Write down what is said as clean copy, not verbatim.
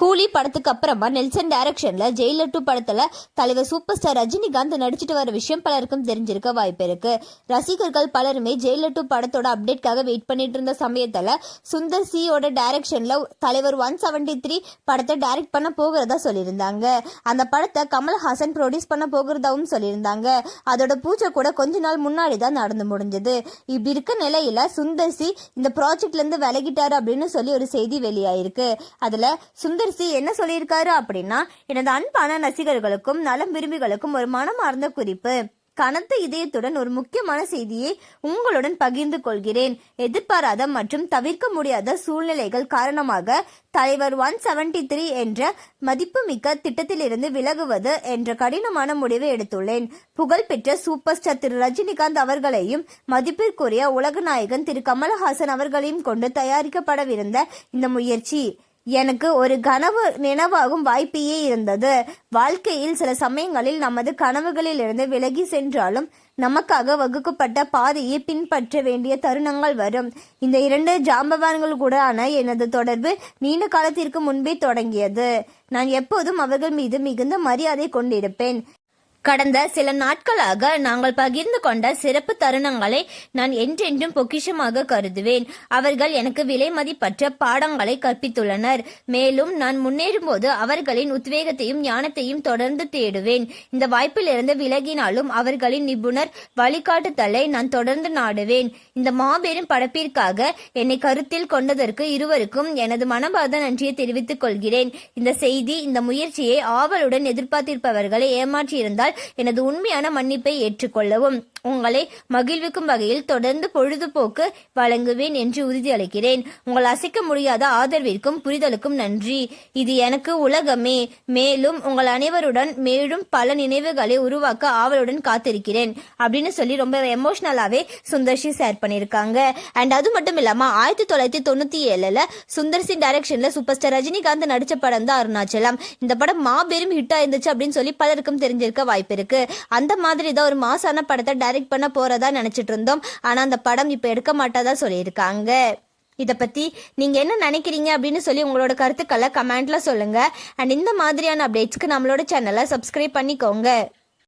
கூலி படத்துக்கு அப்புறமா நெல்சன் டைரக்ஷன்ல ஜெயிலர் 2 படத்துல தலைவர் சூப்பர் ஸ்டார் ரஜினிகாந்த் நடிச்சிட்டு வர விஷயம் பலருக்கும் தெரிஞ்சிருக்க வாய்ப்பு இருக்கு. ரசிகர்கள் பலருமே ஜெயிலர் 2 படத்தோட அப்டேட்காக வெயிட் பண்ணிட்டு இருந்த சமயத்துல சுந்தர் சியோட டைரக்ஷன்ல தலைவர் 173 படத்தை டைரக்ட் பண்ண போகிறதா சொல்லியிருந்தாங்க. அந்த படத்தை கமல்ஹாசன் ப்ரொடியூஸ் பண்ண போகிறதாவும் சொல்லியிருந்தாங்க. அதோட பூஜை கூட கொஞ்ச நாள் முன்னாடி தான் நடந்து முடிஞ்சது. இப்படி இருக்க நிலையில சுந்தர் சி இந்த ப்ராஜெக்ட்ல இருந்து விலகிட்டாரு அப்படின்னு சொல்லி ஒரு செய்தி வெளியாயிருக்கு. அதுல சுந்தர் சி என்ன சொல்லியிருக்காரு அப்படின்னா, எனது அன்பான ரசிகர்களுக்கும் நலம் விரும்பிகளுக்கும் ஒரு மனமார்ந்த குறிப்பு. கனத்த இதயத்துடன் ஒரு முக்கியமான செய்தியை உங்களுடன் பகிர்ந்து கொள்கிறேன். எதிர்பாராத மற்றும் தவிர்க்க முடியாத சூழ்நிலைகள் காரணமாக தலைவர் 173 என்ற மதிப்புமிக்க திட்டத்திலிருந்து விலகுவது என்ற கடினமான முடிவை எடுத்துள்ளேன். புகழ்பெற்ற சூப்பர் ஸ்டார் திரு ரஜினிகாந்த் அவர்களையும் மதிப்பிற்குரிய உலக நாயகன் திரு கமல்ஹாசன் அவர்களையும் கொண்டு தயாரிக்கப்படவிருந்த இந்த முயற்சி எனக்கு ஒரு கனவு நினைவாகும் வாய்ப்பையே இருந்தது. வாழ்க்கையில் சில சமயங்களில் நமது கனவுகளிலிருந்து விலகி சென்றாலும் நமக்காக வகுக்கப்பட்ட பாதையை பின்பற்ற வேண்டிய தருணங்கள் வரும். இந்த 2 ஜாம்பவான்கள் கூடான எனது தொடர்பு நீண்ட காலத்திற்கு முன்பே தொடங்கியது. நான் எப்போதும் அவர்கள் மீது மிகுந்த மரியாதை கொண்டிருப்பேன். கடந்த சில நாட்களாக நாங்கள் பகிர்ந்து கொண்ட சிறப்பு தருணங்களை நான் என்றென்றும் பொக்கிஷமாக கருதுவேன். அவர்கள் எனக்கு விலை மதிப்பற்ற பாடங்களை கற்பித்துள்ளனர். மேலும் நான் முன்னேறும் போது அவர்களின் உத்வேகத்தையும் ஞானத்தையும் தொடர்ந்து தேடுவேன். இந்த வாய்ப்பிலிருந்து விலகினாலும் அவர்களின் நிபுணர் வழிகாட்டுதலை நான் தொடர்ந்து நாடுவேன். இந்த மாபெரும் படைப்பிற்காக என்னை கருத்தில் கொண்டதற்கு இருவருக்கும் எனது மனமார்ந்த நன்றியை தெரிவித்துக் கொள்கிறேன். இந்த செய்தி, இந்த முயற்சியை ஆவலுடன் எதிர்பார்த்திருப்பவர்களை ஏமாற்றியிருந்தால் எனது உண்மையான மன்னிப்பை ஏற்றுக்கொள்ளவும். உங்களை மகிழ்விக்கும் வகையில் தொடர்ந்து பொழுதுபோக்கு வழங்குவேன் என்று உறுதியளிக்கிறேன். உங்கள் அசைக்க முடியாத ஆதரவிற்கும் புரிதலுக்கும் நன்றி. இது எனக்கு உலகமே. மேலும் உங்கள் அனைவருடன் மேலும் பல நினைவுகளை உருவாக்க ஆவலுடன் காத்திருக்கிறேன் அப்படின்னு சொல்லி ரொம்ப எமோஷனலாவே சுந்தர்சி ஷேர் பண்ணியிருக்காங்க. அண்ட் அது மட்டும் இல்லாம 1997 சுந்தர்சி டைரக்ஷன்ல சூப்பர் ஸ்டார் ரஜினிகாந்த் நடிச்ச படம் தான் அருணாச்சலம். இந்த படம் மாபெரும் ஹிட்டா இருந்துச்சு அப்படின்னு சொல்லி பலருக்கும் தெரிஞ்சிருக்க வாய்ப்பு இருக்கு. அந்த மாதிரி தான் ஒரு மாசான படத்தை டைரக்ட் பண்ண போறதா நினைச்சிட்டு இருந்தோம். ஆனா அந்த படம் இப்ப எடுக்க மாட்டாதா சொல்லியிருக்காங்க. இதை பத்தி நீங்க என்ன நினைக்கிறீங்க அப்படின்னு சொல்லி உங்களோட கருத்துக்களை கமெண்ட்ல சொல்லுங்க. அண்ட் இந்த மாதிரியான அப்டேட்ஸ்க்கு நம்மளோட சேனலை சப்ஸ்கிரைப் பண்ணிக்கோங்க.